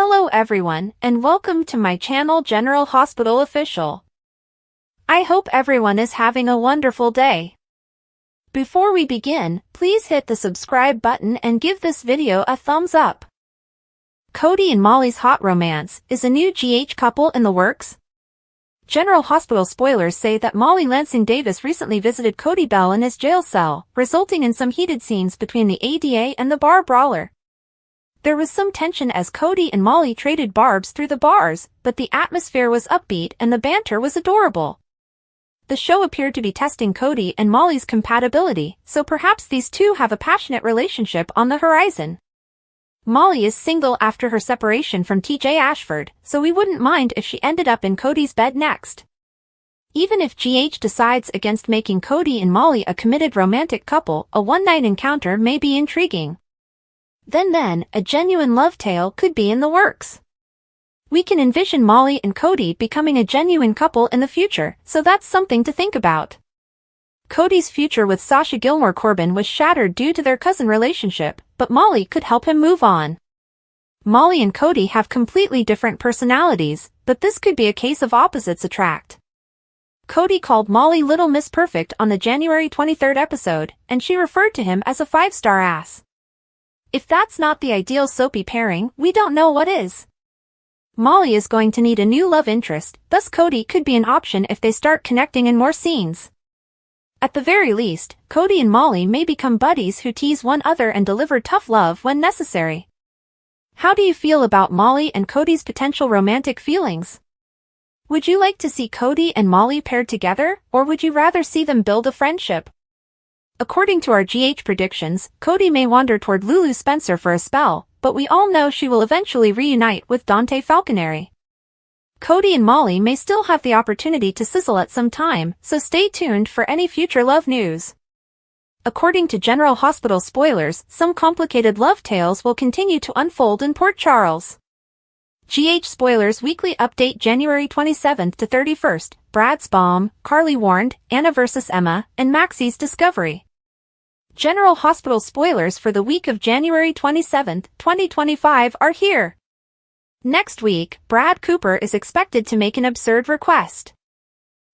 Hello everyone, and welcome to my channel General Hospital Official. I hope everyone is having a wonderful day. Before we begin, please hit the subscribe button and give this video a thumbs up. Cody and Molly's hot romance, is a new GH couple in the works? General Hospital spoilers say that Molly Lansing Davis recently visited Cody Bell in his jail cell, resulting in some heated scenes between the ADA and the bar brawler. There was some tension as Cody and Molly traded barbs through the bars, but the atmosphere was upbeat and the banter was adorable. The show appeared to be testing Cody and Molly's compatibility, so perhaps these two have a passionate relationship on the horizon. Molly is single after her separation from TJ Ashford, so we wouldn't mind if she ended up in Cody's bed next. Even if GH decides against making Cody and Molly a committed romantic couple, a one-night encounter may be intriguing. Then, a genuine love tale could be in the works. We can envision Molly and Cody becoming a genuine couple in the future, so that's something to think about. Cody's future with Sasha Gilmore Corbin was shattered due to their cousin relationship, but Molly could help him move on. Molly and Cody have completely different personalities, but this could be a case of opposites attract. Cody called Molly Little Miss Perfect on the January 23rd episode, and she referred to him as a 5-star ass. If that's not the ideal soapy pairing, we don't know what is. Molly is going to need a new love interest, thus Cody could be an option if they start connecting in more scenes. At the very least, Cody and Molly may become buddies who tease one another and deliver tough love when necessary. How do you feel about Molly and Cody's potential romantic feelings? Would you like to see Cody and Molly paired together, or would you rather see them build a friendship? According to our GH predictions, Cody may wander toward Lulu Spencer for a spell, but we all know she will eventually reunite with Dante Falconeri. Cody and Molly may still have the opportunity to sizzle at some time, so stay tuned for any future love news. According to General Hospital spoilers, some complicated love tales will continue to unfold in Port Charles. GH Spoilers Weekly Update January 27th to 31st, Brad's bomb, Carly warned, Anna vs. Emma, and Maxie's discovery. General Hospital spoilers for the week of January 27th, 2025 are here. Next week, Brad Cooper is expected to make an absurd request.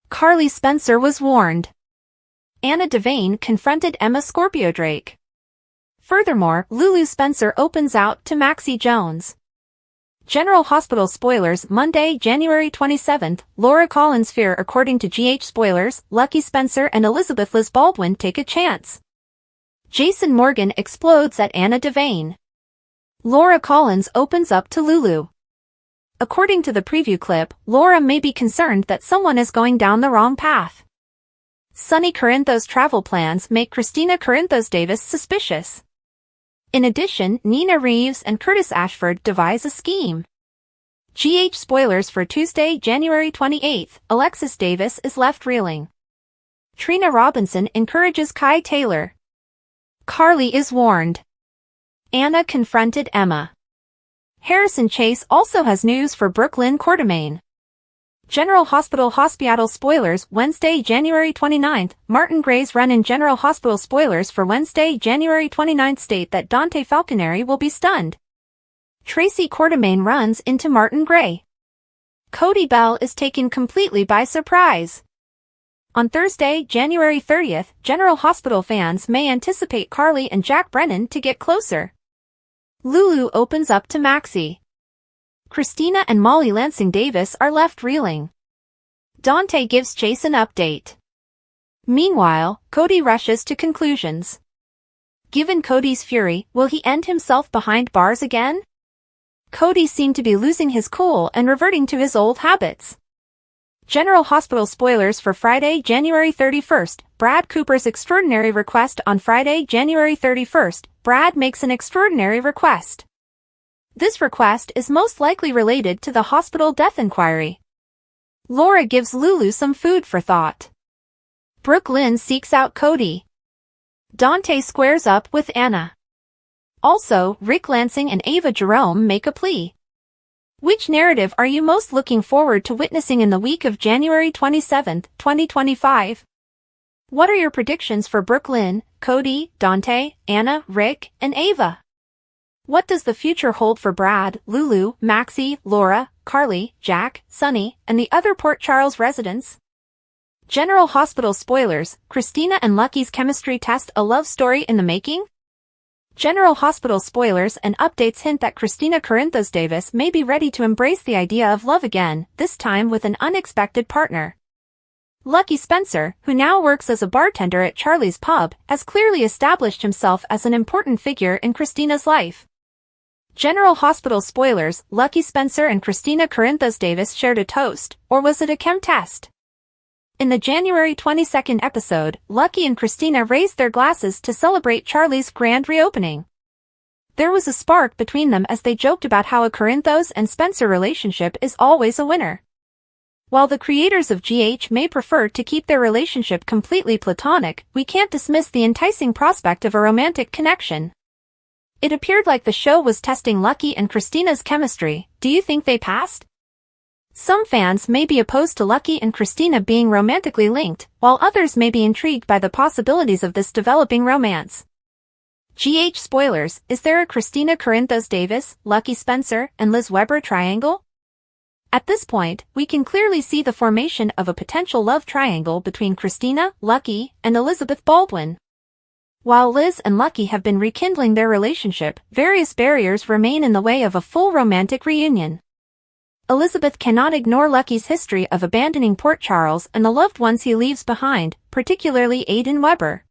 Carly Spencer was warned. Anna Devane confronted Emma Scorpio Drake. Furthermore, Lulu Spencer opens out to Maxie Jones. General Hospital spoilers Monday, January 27th, Laura Collins fear according to GH spoilers, Lucky Spencer and Elizabeth Liz Baldwin take a chance. Jason Morgan explodes at Anna Devane. Laura Collins opens up to Lulu. According to the preview clip, Laura may be concerned that someone is going down the wrong path. Sonny Corinthos' travel plans make Christina Corinthos Davis suspicious. In addition, Nina Reeves and Curtis Ashford devise a scheme. GH spoilers for Tuesday, January 28th, Alexis Davis is left reeling. Trina Robinson encourages Kai Taylor. Carly is warned. Anna confronted Emma. Harrison Chase also has news for Brooklyn Quartermain. General Hospital Hospital spoilers Wednesday, January 29th, Martin Gray's run in General Hospital spoilers for Wednesday, January 29th state that Dante Falconeri will be stunned. Tracy Quartermain runs into Martin Gray. Cody Bell is taken completely by surprise. On Thursday, January 30th, General Hospital fans may anticipate Carly and Jack Brennan to get closer. Lulu opens up to Maxie. Christina and Molly Lansing Davis are left reeling. Dante gives Chase an update. Meanwhile, Cody rushes to conclusions. Given Cody's fury, will he end himself behind bars again? Cody seemed to be losing his cool and reverting to his old habits. General Hospital spoilers for Friday, January 31st, Brad Cooper's extraordinary request on Friday, January 31st, Brad makes an extraordinary request. This request is most likely related to the hospital death inquiry. Laura gives Lulu some food for thought. Brooke Lynn seeks out Cody. Dante squares up with Anna. Also, Rick Lansing and Ava Jerome make a plea. Which narrative are you most looking forward to witnessing in the week of January 27th, 2025? What are your predictions for Brooke Lynn, Cody, Dante, Anna, Rick, and Ava? What does the future hold for Brad, Lulu, Maxie, Laura, Carly, Jack, Sunny, and the other Port Charles residents? General Hospital spoilers, Christina and Lucky's chemistry test a love story in the making? General Hospital spoilers and updates hint that Christina Corinthos Davis may be ready to embrace the idea of love again, this time with an unexpected partner. Lucky Spencer, who now works as a bartender at Charlie's Pub, has clearly established himself as an important figure in Christina's life. General Hospital spoilers, Lucky Spencer and Christina Corinthos Davis shared a toast, or was it a chem test? In the January 22nd episode, Lucky and Christina raised their glasses to celebrate Charlie's grand reopening. There was a spark between them as they joked about how a Corinthos and Spencer relationship is always a winner. While the creators of GH may prefer to keep their relationship completely platonic, we can't dismiss the enticing prospect of a romantic connection. It appeared like the show was testing Lucky and Christina's chemistry. Do you think they passed? Some fans may be opposed to Lucky and Christina being romantically linked, while others may be intrigued by the possibilities of this developing romance. GH spoilers, is there a Christina Corinthos Davis, Lucky Spencer, and Liz Weber triangle? At this point, we can clearly see the formation of a potential love triangle between Christina, Lucky, and Elizabeth Baldwin. While Liz and Lucky have been rekindling their relationship, various barriers remain in the way of a full romantic reunion. Elizabeth cannot ignore Lucky's history of abandoning Port Charles and the loved ones he leaves behind, particularly Aidan Weber.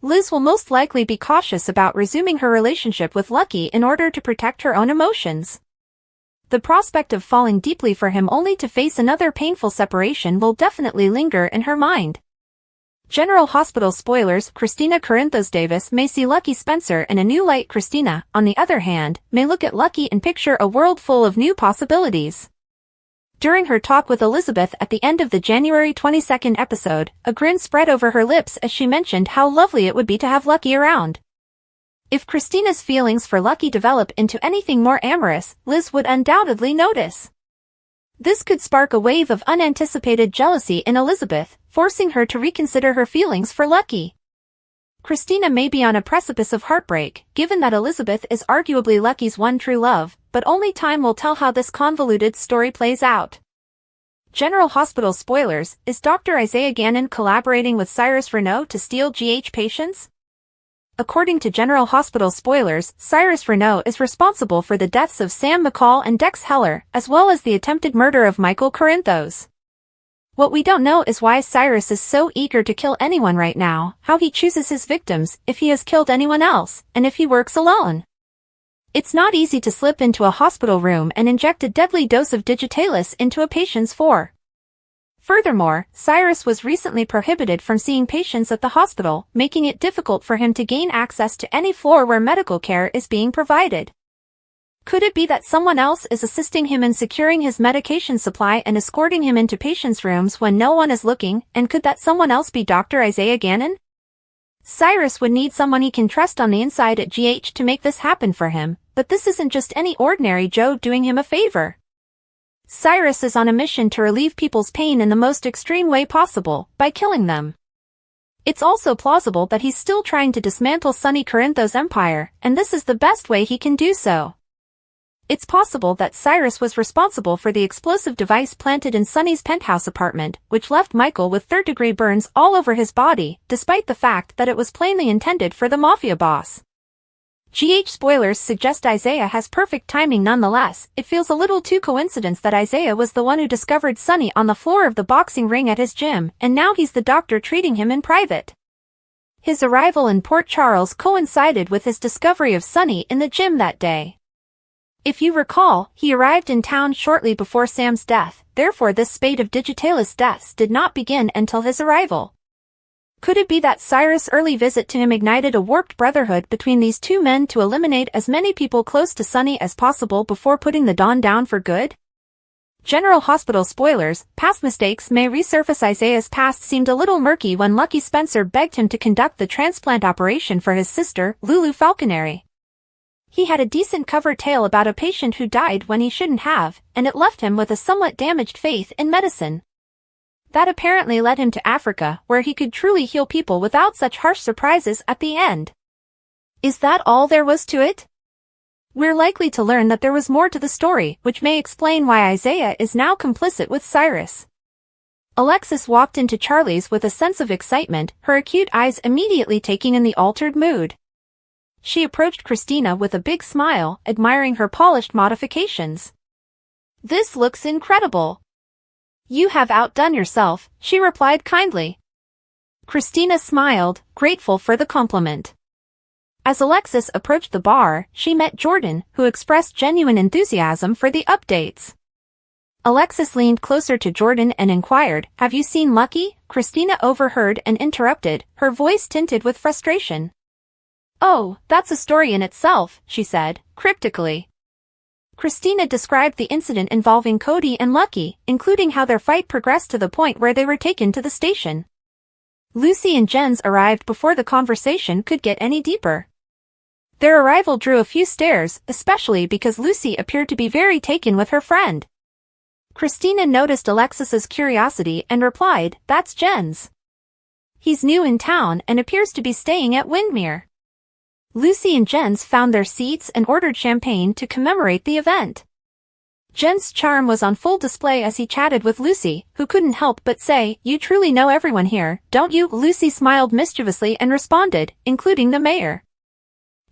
Liz will most likely be cautious about resuming her relationship with Lucky in order to protect her own emotions. The prospect of falling deeply for him only to face another painful separation will definitely linger in her mind. General Hospital spoilers, Christina Corinthos Davis may see Lucky Spencer in a new light. Christina, on the other hand, may look at Lucky and picture a world full of new possibilities. During her talk with Elizabeth at the end of the January 22nd episode, a grin spread over her lips as she mentioned how lovely it would be to have Lucky around. If Christina's feelings for Lucky develop into anything more amorous, Liz would undoubtedly notice. This could spark a wave of unanticipated jealousy in Elizabeth, forcing her to reconsider her feelings for Lucky. Christina may be on a precipice of heartbreak, given that Elizabeth is arguably Lucky's one true love, but only time will tell how this convoluted story plays out. General Hospital spoilers, is Dr. Isaiah Gannon collaborating with Cyrus Renaud to steal GH patients? According to General Hospital spoilers, Cyrus Renaud is responsible for the deaths of Sam McCall and Dex Heller, as well as the attempted murder of Michael Corinthos. What we don't know is why Cyrus is so eager to kill anyone right now, how he chooses his victims, if he has killed anyone else, and if he works alone. It's not easy to slip into a hospital room and inject a deadly dose of digitalis into a patient's forehead. Furthermore, Cyrus was recently prohibited from seeing patients at the hospital, making it difficult for him to gain access to any floor where medical care is being provided. Could it be that someone else is assisting him in securing his medication supply and escorting him into patients' rooms when no one is looking, and could that someone else be Dr. Isaiah Gannon? Cyrus would need someone he can trust on the inside at GH to make this happen for him, but this isn't just any ordinary Joe doing him a favor. Cyrus is on a mission to relieve people's pain in the most extreme way possible, by killing them. It's also plausible that he's still trying to dismantle Sonny Corinthos' empire, and this is the best way he can do so. It's possible that Cyrus was responsible for the explosive device planted in Sonny's penthouse apartment, which left Michael with third-degree burns all over his body, despite the fact that it was plainly intended for the mafia boss. GH spoilers suggest Isaiah has perfect timing nonetheless. It feels a little too coincidence that Isaiah was the one who discovered Sonny on the floor of the boxing ring at his gym, and now he's the doctor treating him in private. His arrival in Port Charles coincided with his discovery of Sonny in the gym that day. If you recall, he arrived in town shortly before Sam's death, therefore this spate of digitalis deaths did not begin until his arrival. Could it be that Cyrus' early visit to him ignited a warped brotherhood between these two men to eliminate as many people close to Sonny as possible before putting the Dawn down for good? General Hospital spoilers, past mistakes may resurface. Isaiah's past seemed a little murky when Lucky Spencer begged him to conduct the transplant operation for his sister, Lulu Falconeri. He had a decent cover tale about a patient who died when he shouldn't have, and it left him with a somewhat damaged faith in medicine. That apparently led him to Africa, where he could truly heal people without such harsh surprises at the end. Is that all there was to it? We're likely to learn that there was more to the story, which may explain why Isaiah is now complicit with Cyrus. Alexis walked into Charlie's with a sense of excitement, her acute eyes immediately taking in the altered mood. She approached Christina with a big smile, admiring her polished modifications. "This looks incredible." "You have outdone yourself," she replied kindly. Christina smiled, grateful for the compliment. As Alexis approached the bar, she met Jordan, who expressed genuine enthusiasm for the updates. Alexis leaned closer to Jordan and inquired, "Have you seen Lucky?" Christina overheard and interrupted, her voice tinted with frustration. "Oh, that's a story in itself," she said, cryptically. Christina described the incident involving Cody and Lucky, including how their fight progressed to the point where they were taken to the station. Lucy and Jens arrived before the conversation could get any deeper. Their arrival drew a few stares, especially because Lucy appeared to be very taken with her friend. Christina noticed Alexis's curiosity and replied, "That's Jens. He's new in town and appears to be staying at Windmere." Lucy and Jens found their seats and ordered champagne to commemorate the event. Jens' charm was on full display as he chatted with Lucy, who couldn't help but say, "You truly know everyone here, don't you?" Lucy smiled mischievously and responded, "Including the mayor."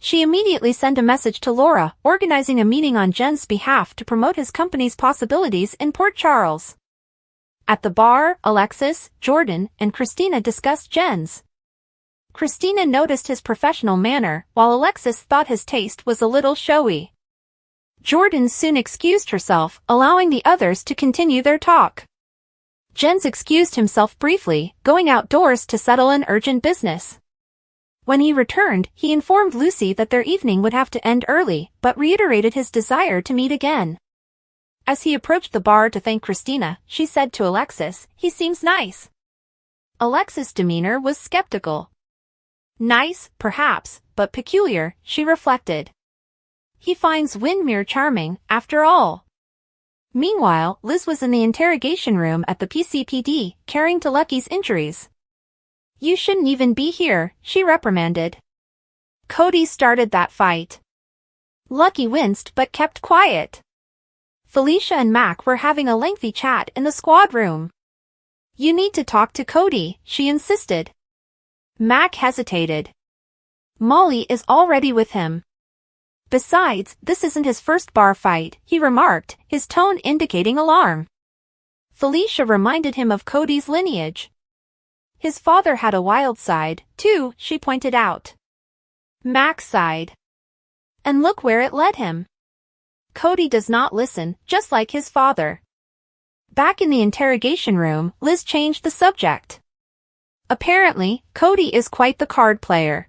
She immediately sent a message to Laura, organizing a meeting on Jens' behalf to promote his company's possibilities in Port Charles. At the bar, Alexis, Jordan, and Christina discussed Jens. Christina noticed his professional manner, while Alexis thought his taste was a little showy. Jordan soon excused herself, allowing the others to continue their talk. Jens excused himself briefly, going outdoors to settle an urgent business. When he returned, he informed Lucy that their evening would have to end early, but reiterated his desire to meet again. As he approached the bar to thank Christina, she said to Alexis, "He seems nice." Alexis' demeanor was skeptical. Nice, perhaps, but peculiar, she reflected. He finds Windmere charming, after all. Meanwhile, Liz was in the interrogation room at the PCPD, caring to Lucky's injuries. "You shouldn't even be here," she reprimanded. "Cody started that fight." Lucky winced but kept quiet. Felicia and Mac were having a lengthy chat in the squad room. "You need to talk to Cody," she insisted. Mac hesitated. "Molly is already with him. Besides, this isn't his first bar fight," he remarked, his tone indicating alarm. Felicia reminded him of Cody's lineage. His father had a wild side, too, she pointed out. Mac sighed. "And look where it led him. Cody does not listen, just like his father." Back in the interrogation room, Liz changed the subject. "Apparently, Cody is quite the card player.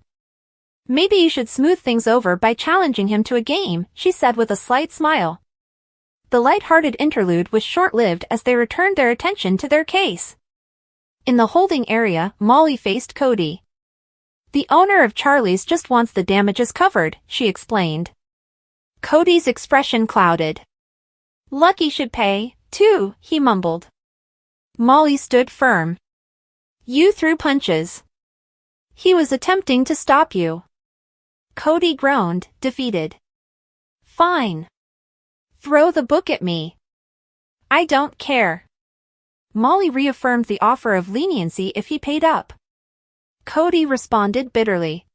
Maybe you should smooth things over by challenging him to a game," she said with a slight smile. The light-hearted interlude was short-lived as they returned their attention to their case. In the holding area, Molly faced Cody. "The owner of Charlie's just wants the damages covered," she explained. Cody's expression clouded. "Lucky should pay, too," he mumbled. Molly stood firm. "You threw punches. He was attempting to stop you." Cody groaned, defeated. "Fine. Throw the book at me. I don't care." Molly reaffirmed the offer of leniency if he paid up. Cody responded bitterly.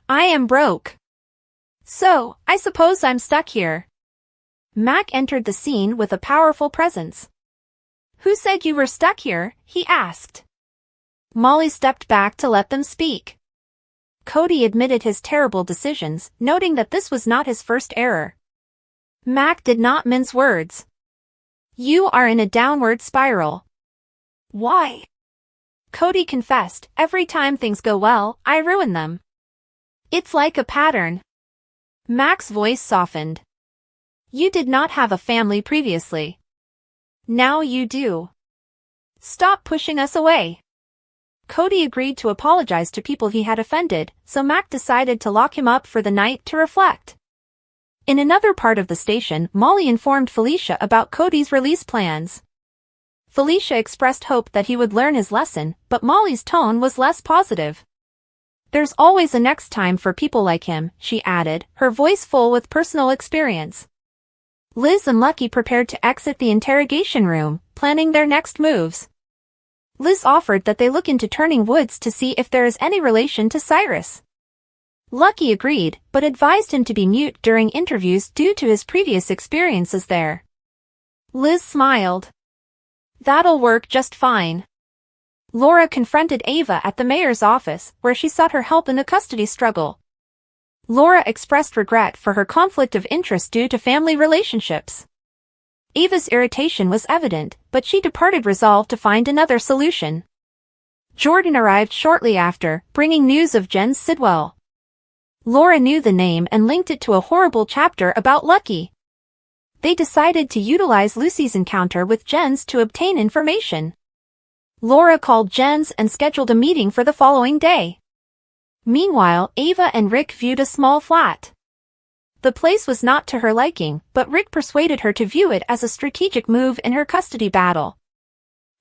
"I am broke. So, I suppose I'm stuck here." Mac entered the scene with a powerful presence. "Who said you were stuck here?" he asked. Molly stepped back to let them speak. Cody admitted his terrible decisions, noting that this was not his first error. Mac did not mince words. "You are in a downward spiral." "Why?" Cody confessed, "Every time things go well, I ruin them. It's like a pattern." Mac's voice softened. "You did not have a family previously. Now you do. Stop pushing us away." Cody agreed to apologize to people he had offended, so Mac decided to lock him up for the night to reflect. In another part of the station, Molly informed Felicia about Cody's release plans. Felicia expressed hope that he would learn his lesson, but Molly's tone was less positive. There's always a next time for people like him, she added, her voice full with personal experience. Liz and Lucky prepared to exit the interrogation room, planning their next moves. Liz offered that they look into Turning Woods to see if there is any relation to Cyrus. Lucky agreed, but advised him to be mute during interviews due to his previous experiences there. Liz smiled. That'll work just fine. Laura confronted Ava at the mayor's office, where she sought her help in the custody struggle. Laura expressed regret for her conflict of interest due to family relationships. Ava's irritation was evident, but she departed resolved to find another solution. Jordan arrived shortly after, bringing news of Jens Sidwell. Laura knew the name and linked it to a horrible chapter about Lucky. They decided to utilize Lucy's encounter with Jens to obtain information. Laura called Jens and scheduled a meeting for the following day. Meanwhile, Ava and Rick viewed a small flat. The place was not to her liking, but Rick persuaded her to view it as a strategic move in her custody battle.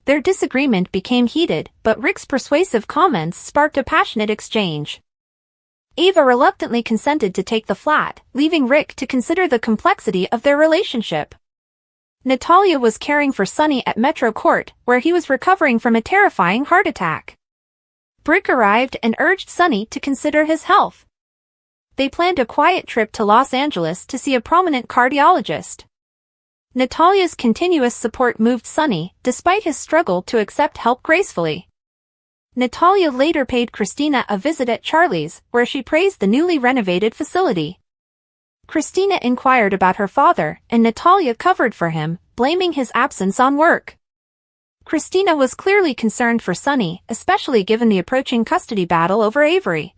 Their disagreement became heated, but Rick's persuasive comments sparked a passionate exchange. Ava reluctantly consented to take the flat, leaving Rick to consider the complexity of their relationship. Natalia was caring for Sonny at Metro Court, where he was recovering from a terrifying heart attack. Brick arrived and urged Sonny to consider his health. They planned a quiet trip to Los Angeles to see a prominent cardiologist. Natalia's continuous support moved Sonny, despite his struggle to accept help gracefully. Natalia later paid Christina a visit at Charlie's, where she praised the newly renovated facility. Christina inquired about her father, and Natalia covered for him, blaming his absence on work. Christina was clearly concerned for Sonny, especially given the approaching custody battle over Avery.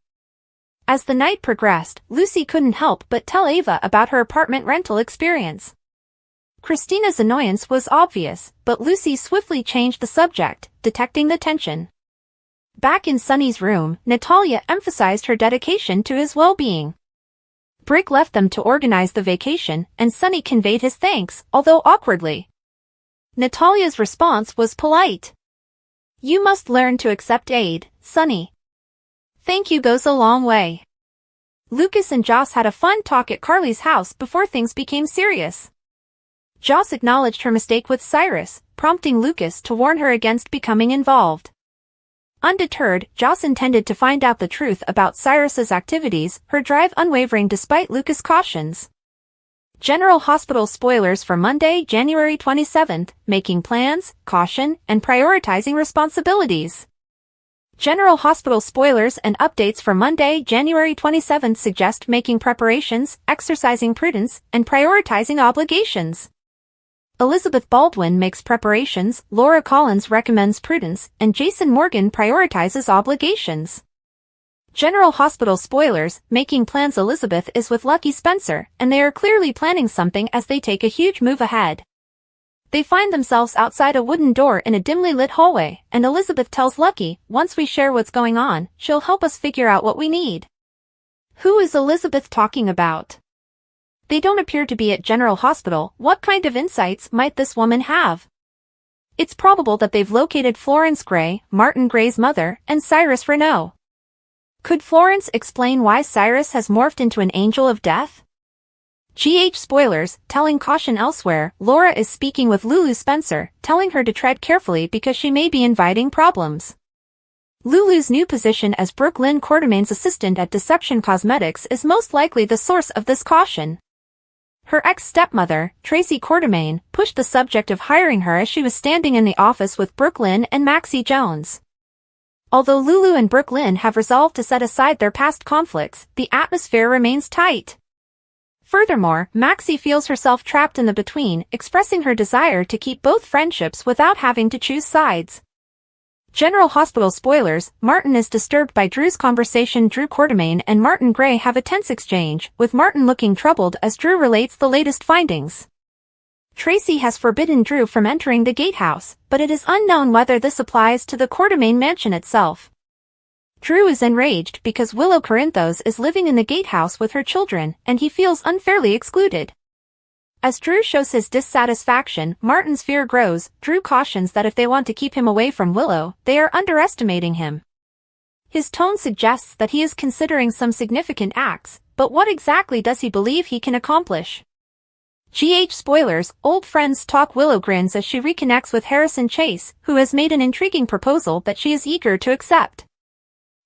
As the night progressed, Lucy couldn't help but tell Ava about her apartment rental experience. Christina's annoyance was obvious, but Lucy swiftly changed the subject, detecting the tension. Back in Sonny's room, Natalia emphasized her dedication to his well-being. Brick left them to organize the vacation, and Sonny conveyed his thanks, although awkwardly. Natalia's response was polite. You must learn to accept aid, Sonny. Thank you goes a long way. Lucas and Joss had a fun talk at Carly's house before things became serious. Joss acknowledged her mistake with Cyrus, prompting Lucas to warn her against becoming involved. Undeterred, Joss intended to find out the truth about Cyrus's activities, her drive unwavering despite Lucas' cautions. General Hospital spoilers for Monday, January 27th, making plans, caution, and prioritizing responsibilities. General Hospital spoilers and updates for Monday, January 27th suggest making preparations, exercising prudence, and prioritizing obligations. Elizabeth Baldwin makes preparations, Laura Collins recommends prudence, and Jason Morgan prioritizes obligations. General Hospital spoilers, making plans. Elizabeth is with Lucky Spencer, and they are clearly planning something as they take a huge move ahead. They find themselves outside a wooden door in a dimly lit hallway, and Elizabeth tells Lucky, once we share what's going on, she'll help us figure out what we need. Who is Elizabeth talking about? They don't appear to be at General Hospital. What kind of insights might this woman have? It's probable that they've located Florence Gray, Martin Gray's mother, and Cyrus Renault. Could Florence explain why Cyrus has morphed into an angel of death? GH spoilers, telling caution elsewhere. Laura is speaking with Lulu Spencer, telling her to tread carefully because she may be inviting problems. Lulu's new position as Brooke Lynn Quartermain's assistant at Deception Cosmetics is most likely the source of this caution. Her ex-stepmother, Tracy Quartermain, pushed the subject of hiring her as she was standing in the office with Brooke Lynn and Maxie Jones. Although Lulu and Brooke Lynn have resolved to set aside their past conflicts, the atmosphere remains tight. Furthermore, Maxie feels herself trapped in the between, expressing her desire to keep both friendships without having to choose sides. General Hospital spoilers, Martin is disturbed by Drew's conversation. Drew Quartermain and Martin Gray have a tense exchange, with Martin looking troubled as Drew relates the latest findings. Tracy has forbidden Drew from entering the gatehouse, but it is unknown whether this applies to the Quartermain mansion itself. Drew is enraged because Willow Corinthos is living in the gatehouse with her children, and he feels unfairly excluded. As Drew shows his dissatisfaction, Martin's fear grows. Drew cautions that if they want to keep him away from Willow, they are underestimating him. His tone suggests that he is considering some significant acts, but what exactly does he believe he can accomplish? Spoilers, old friends talk. Willow grins as she reconnects with Harrison Chase, who has made an intriguing proposal that she is eager to accept.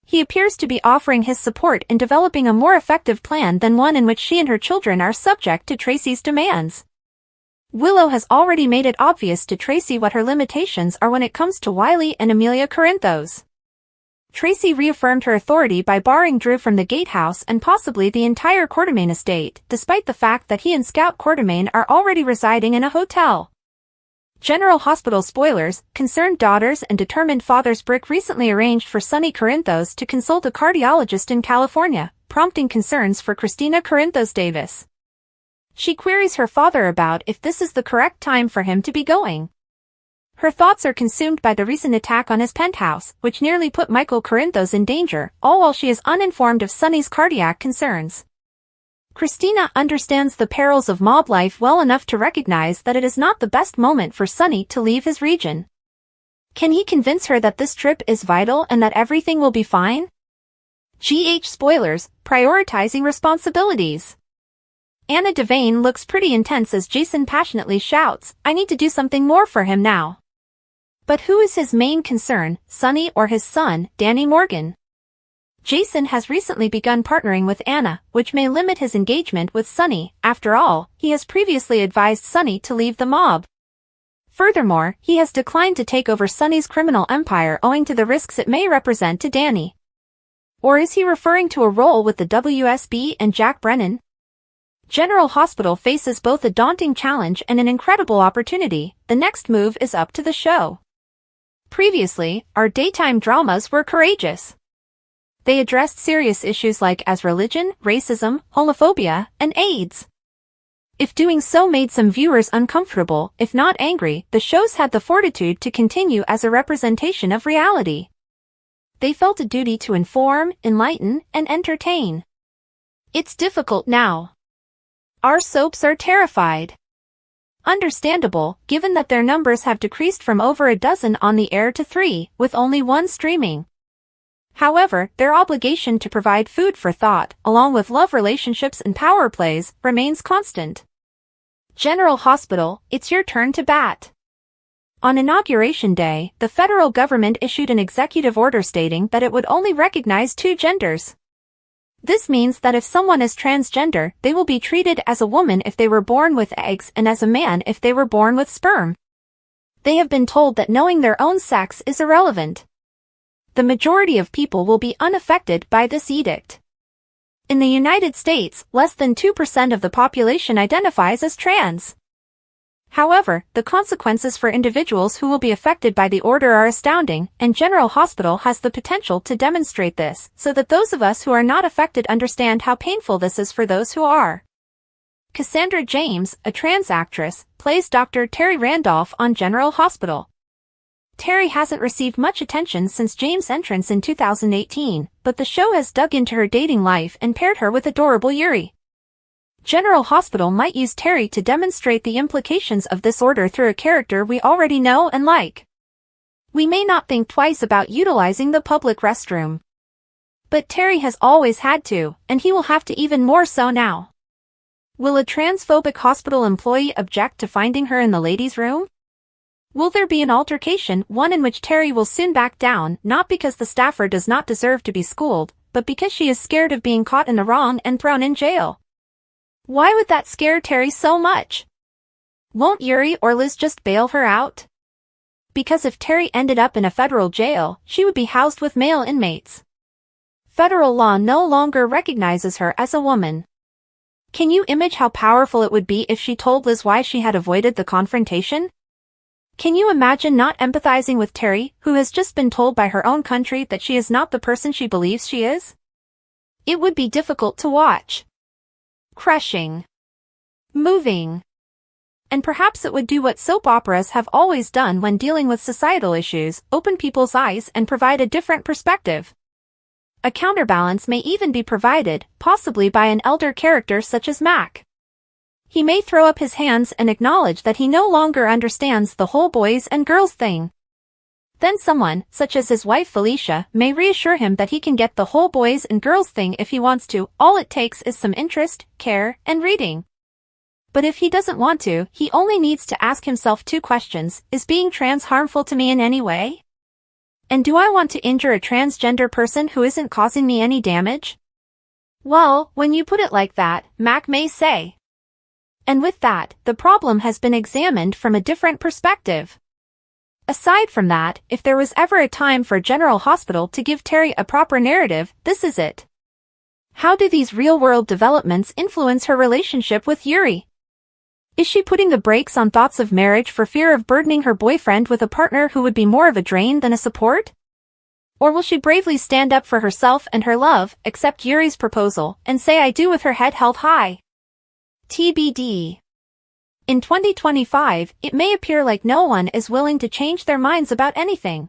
He appears to be offering his support in developing a more effective plan than one in which she and her children are subject to Tracy's demands. Willow has already made it obvious to Tracy what her limitations are when it comes to Wiley and Amelia Corinthos. Tracy reaffirmed her authority by barring Drew from the gatehouse and possibly the entire Quartermain estate, despite the fact that he and Scout Quartermain are already residing in a hotel. General Hospital spoilers, concerned daughters and determined fathers. Brick recently arranged for Sonny Corinthos to consult a cardiologist in California, prompting concerns for Christina Corinthos Davis. She queries her father about if this is the correct time for him to be going. Her thoughts are consumed by the recent attack on his penthouse, which nearly put Michael Corinthos in danger, all while she is uninformed of Sonny's cardiac concerns. Christina understands the perils of mob life well enough to recognize that it is not the best moment for Sonny to leave his region. Can he convince her that this trip is vital and that everything will be fine? Spoilers, prioritizing responsibilities. Anna Devane looks pretty intense as Jason passionately shouts, "I need to do something more for him now." But who is his main concern, Sonny or his son, Danny Morgan? Jason has recently begun partnering with Anna, which may limit his engagement with Sonny. After all, he has previously advised Sonny to leave the mob. Furthermore, he has declined to take over Sonny's criminal empire owing to the risks it may represent to Danny. Or is he referring to a role with the WSB and Jack Brennan? General Hospital faces both a daunting challenge and an incredible opportunity. The next move is up to the show. Previously, our daytime dramas were courageous. They addressed serious issues like as religion, racism, homophobia, and AIDS. If doing so made some viewers uncomfortable, if not angry, the shows had the fortitude to continue as a representation of reality. They felt a duty to inform, enlighten, and entertain. It's difficult now. Our soaps are terrified. Understandable, given that their numbers have decreased from over a dozen on the air to 3, with only one streaming. However, their obligation to provide food for thought, along with love relationships and power plays, remains constant. General Hospital, it's your turn to bat. On Inauguration Day, the federal government issued an executive order stating that it would only recognize 2 genders. This means that if someone is transgender, they will be treated as a woman if they were born with eggs and as a man if they were born with sperm. They have been told that knowing their own sex is irrelevant. The majority of people will be unaffected by this edict. In the United States, less than 2% of the population identifies as trans. However, the consequences for individuals who will be affected by the order are astounding, and General Hospital has the potential to demonstrate this, so that those of us who are not affected understand how painful this is for those who are. Cassandra James, a trans actress, plays Dr. Terry Randolph on General Hospital. Terry hasn't received much attention since James' entrance in 2018, but the show has dug into her dating life and paired her with adorable Yuri. General Hospital might use Terry to demonstrate the implications of this order through a character we already know and like. We may not think twice about utilizing the public restroom. But Terry has always had to, and he will have to even more so now. Will a transphobic hospital employee object to finding her in the ladies' room? Will there be an altercation, one in which Terry will soon back down, not because the staffer does not deserve to be schooled, but because she is scared of being caught in the wrong and thrown in jail? Why would that scare Terry so much? Won't Yuri or Liz just bail her out? Because if Terry ended up in a federal jail, she would be housed with male inmates. Federal law no longer recognizes her as a woman. Can you imagine how powerful it would be if she told Liz why she had avoided the confrontation? Can you imagine not empathizing with Terry, who has just been told by her own country that she is not the person she believes she is? It would be difficult to watch. Crushing. Moving. And perhaps it would do what soap operas have always done when dealing with societal issues, open people's eyes and provide a different perspective. A counterbalance may even be provided, possibly by an elder character such as Mac. He may throw up his hands and acknowledge that he no longer understands the whole boys and girls thing. Then someone, such as his wife Felicia, may reassure him that he can get the whole boys and girls thing if he wants to. All it takes is some interest, care, and reading. But if he doesn't want to, he only needs to ask himself 2 questions. Is being trans harmful to me in any way? And do I want to injure a transgender person who isn't causing me any damage? Well, when you put it like that, Mac may say. And with that, the problem has been examined from a different perspective. Aside from that, if there was ever a time for General Hospital to give Terry a proper narrative, this is it. How do these real-world developments influence her relationship with Yuri? Is she putting the brakes on thoughts of marriage for fear of burdening her boyfriend with a partner who would be more of a drain than a support? Or will she bravely stand up for herself and her love, accept Yuri's proposal, and say I do with her head held high? TBD. In 2025, it may appear like no one is willing to change their minds about anything.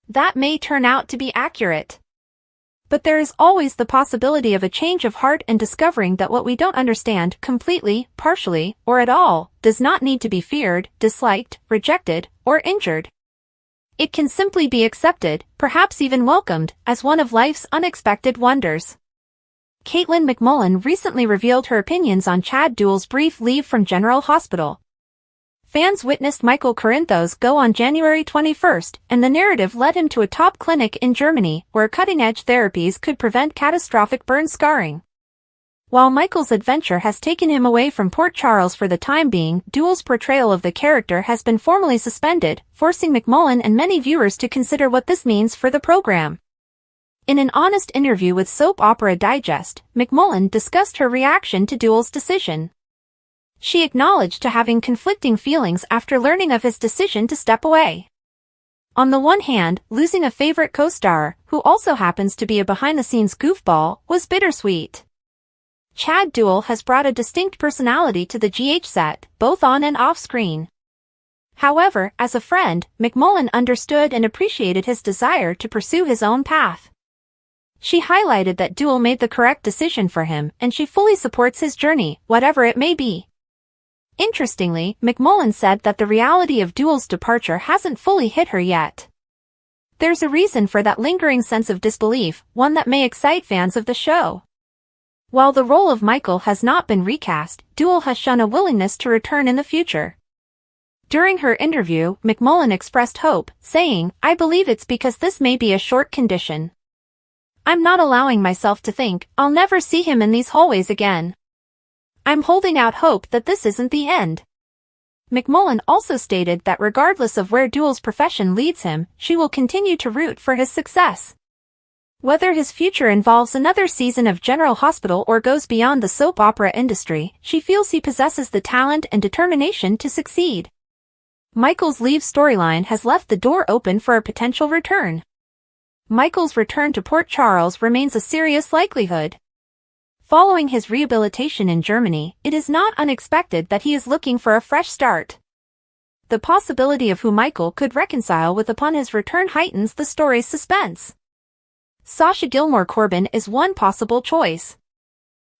That may turn out to be accurate. But there is always the possibility of a change of heart and discovering that what we don't understand completely, partially, or at all, does not need to be feared, disliked, rejected, or injured. It can simply be accepted, perhaps even welcomed, as one of life's unexpected wonders. Caitlin McMullen recently revealed her opinions on Chad Duell's brief leave from General Hospital. Fans witnessed Michael Corinthos go on January 21st, and the narrative led him to a top clinic in Germany, where cutting-edge therapies could prevent catastrophic burn scarring. While Michael's adventure has taken him away from Port Charles for the time being, Duell's portrayal of the character has been formally suspended, forcing McMullen and many viewers to consider what this means for the program. In an honest interview with Soap Opera Digest, McMullen discussed her reaction to Duell's decision. She acknowledged to having conflicting feelings after learning of his decision to step away. On the one hand, losing a favorite co-star, who also happens to be a behind-the-scenes goofball, was bittersweet. Chad Duell has brought a distinct personality to the GH set, both on and off screen. However, as a friend, McMullen understood and appreciated his desire to pursue his own path. She highlighted that Duell made the correct decision for him, and she fully supports his journey, whatever it may be. Interestingly, McMullen said that the reality of Duell's departure hasn't fully hit her yet. There's a reason for that lingering sense of disbelief, one that may excite fans of the show. While the role of Michael has not been recast, Duell has shown a willingness to return in the future. During her interview, McMullen expressed hope, saying, "I believe it's because this may be a short condition. I'm not allowing myself to think, I'll never see him in these hallways again. I'm holding out hope that this isn't the end." McMullen also stated that regardless of where Duell's profession leads him, she will continue to root for his success. Whether his future involves another season of General Hospital or goes beyond the soap opera industry, she feels he possesses the talent and determination to succeed. Michael's leave storyline has left the door open for a potential return. Michael's return to Port Charles remains a serious likelihood. Following his rehabilitation in Germany, it is not unexpected that he is looking for a fresh start. The possibility of who Michael could reconcile with upon his return heightens the story's suspense. Sasha Gilmore Corbin is one possible choice.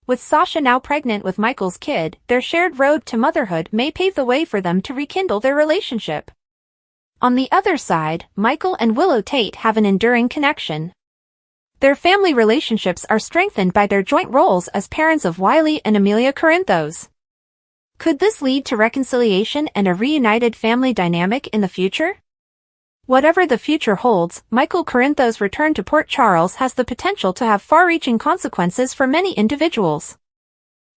With Sasha now pregnant with Michael's kid, their shared road to motherhood may pave the way for them to rekindle their relationship. On the other side, Michael and Willow Tate have an enduring connection. Their family relationships are strengthened by their joint roles as parents of Wiley and Amelia Corinthos. Could this lead to reconciliation and a reunited family dynamic in the future? Whatever the future holds, Michael Corinthos' return to Port Charles has the potential to have far-reaching consequences for many individuals.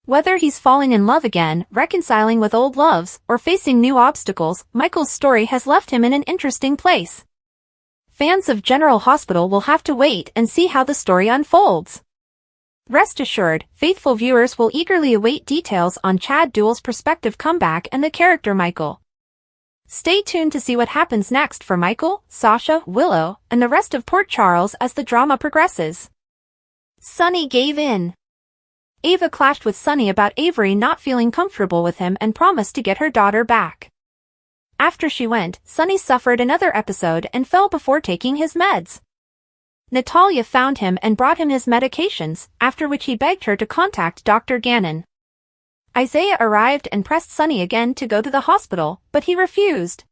Whether he's falling in love again, reconciling with old loves, or facing new obstacles, Michael's story has left him in an interesting place. Fans of General Hospital will have to wait and see how the story unfolds. Rest assured, faithful viewers will eagerly await details on Chad Duell's prospective comeback and the character Michael. Stay tuned to see what happens next for Michael, Sasha, Willow, and the rest of Port Charles as the drama progresses. Sunny gave in. Ava clashed with Sunny about Avery not feeling comfortable with him and promised to get her daughter back. After she went, Sunny suffered another episode and fell before taking his meds. Natalia found him and brought him his medications, after which he begged her to contact Dr. Gannon. Isaiah arrived and pressed Sunny again to go to the hospital, but he refused.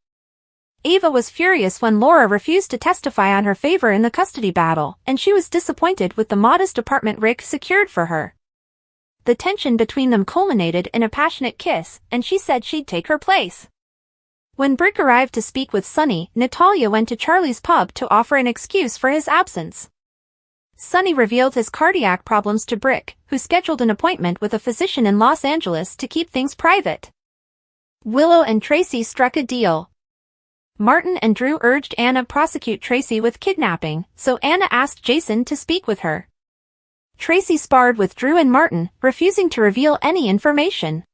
Ava was furious when Laura refused to testify on her favor in the custody battle, and she was disappointed with the modest apartment Rick secured for her. The tension between them culminated in a passionate kiss, and she said she'd take her place. When Brick arrived to speak with Sunny, Natalia went to Charlie's pub to offer an excuse for his absence. Sunny revealed his cardiac problems to Brick, who scheduled an appointment with a physician in Los Angeles to keep things private. Willow and Tracy struck a deal. Martin and Drew urged Anna prosecute Tracy with kidnapping, so Anna asked Jason to speak with her. Tracy sparred with Drew and Martin, refusing to reveal any information.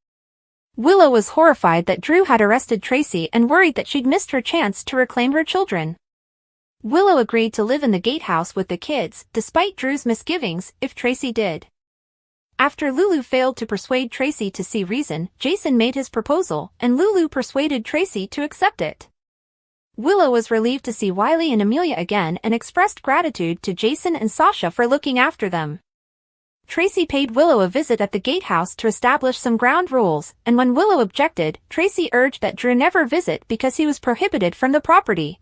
Willow was horrified that Drew had arrested Tracy and worried that she'd missed her chance to reclaim her children. Willow agreed to live in the gatehouse with the kids, despite Drew's misgivings, if Tracy did. After Lulu failed to persuade Tracy to see reason, Jason made his proposal, and Lulu persuaded Tracy to accept it. Willow was relieved to see Wiley and Amelia again and expressed gratitude to Jason and Sasha for looking after them. Tracy paid Willow a visit at the gatehouse to establish some ground rules, and when Willow objected, Tracy urged that Drew never visit because he was prohibited from the property.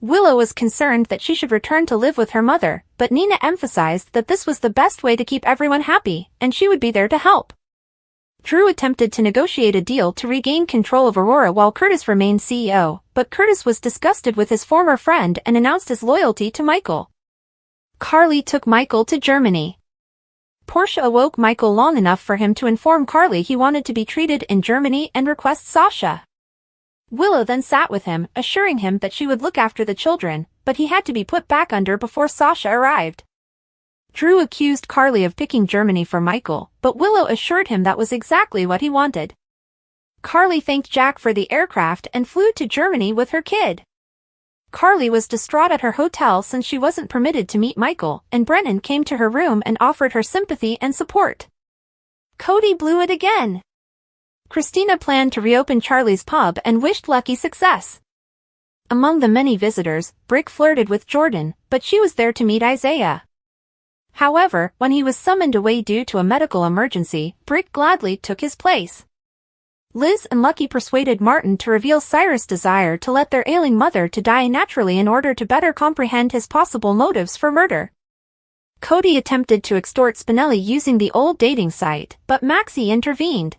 Willow was concerned that she should return to live with her mother, but Nina emphasized that this was the best way to keep everyone happy, and she would be there to help. Drew attempted to negotiate a deal to regain control of Aurora while Curtis remained CEO, but Curtis was disgusted with his former friend and announced his loyalty to Michael. Carly took Michael to Germany. Portia awoke Michael long enough for him to inform Carly he wanted to be treated in Germany and request Sasha. Willow then sat with him, assuring him that she would look after the children, but he had to be put back under before Sasha arrived. Drew accused Carly of picking Germany for Michael, but Willow assured him that was exactly what he wanted. Carly thanked Jack for the aircraft and flew to Germany with her kid. Carly was distraught at her hotel since she wasn't permitted to meet Michael, and Brennan came to her room and offered her sympathy and support. Cody blew it again. Christina planned to reopen Charlie's pub and wished Lucky success. Among the many visitors, Brick flirted with Jordan, but she was there to meet Isaiah. However, when he was summoned away due to a medical emergency, Brick gladly took his place. Liz and Lucky persuaded Martin to reveal Cyrus' desire to let their ailing mother to die naturally in order to better comprehend his possible motives for murder. Cody attempted to extort Spinelli using the old dating site, but Maxie intervened.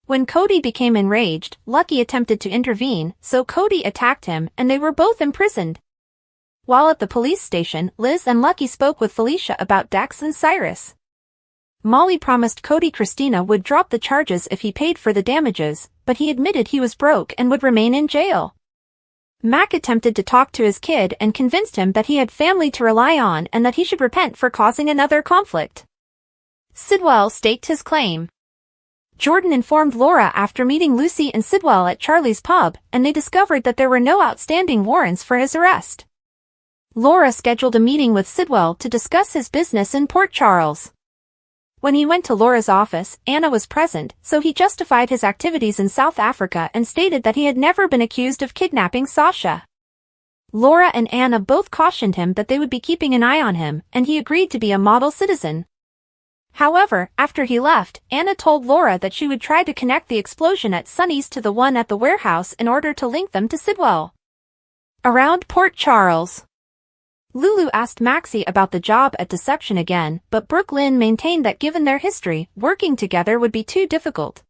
When Cody became enraged, Lucky attempted to intervene, so Cody attacked him and they were both imprisoned. While at the police station, Liz and Lucky spoke with Felicia about Dex and Cyrus. Molly promised Cody Christina would drop the charges if he paid for the damages, but he admitted he was broke and would remain in jail. Mac attempted to talk to his kid and convinced him that he had family to rely on and that he should repent for causing another conflict. Sidwell staked his claim. Jordan informed Laura after meeting Lucy and Sidwell at Charlie's pub, and they discovered that there were no outstanding warrants for his arrest. Laura scheduled a meeting with Sidwell to discuss his business in Port Charles. When he went to Laura's office, Anna was present, so he justified his activities in South Africa and stated that he had never been accused of kidnapping Sasha. Laura and Anna both cautioned him that they would be keeping an eye on him, and he agreed to be a model citizen. However, after he left, Anna told Laura that she would try to connect the explosion at Sunny's to the one at the warehouse in order to link them to Sidwell. Around Port Charles, Lulu asked Maxie about the job at Deception again, but Brooklyn maintained that given their history, working together would be too difficult.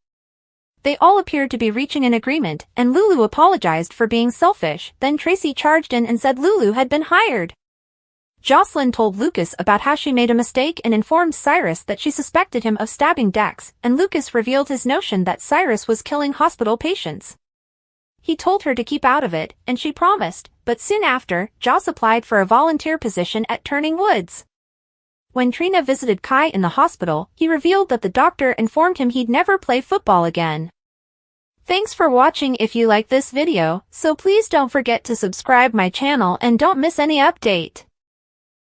They all appeared to be reaching an agreement, and Lulu apologized for being selfish. Then Tracy charged in and said Lulu had been hired. Jocelyn told Lucas about how she made a mistake and informed Cyrus that she suspected him of stabbing Dex, and Lucas revealed his notion that Cyrus was killing hospital patients. He told her to keep out of it, and she promised, but soon after, Joss applied for a volunteer position at Turning Woods. When Trina visited Kai in the hospital, he revealed that the doctor informed him he'd never play football again. Thanks for watching. If you like this video, so please don't forget to subscribe my channel and don't miss any update.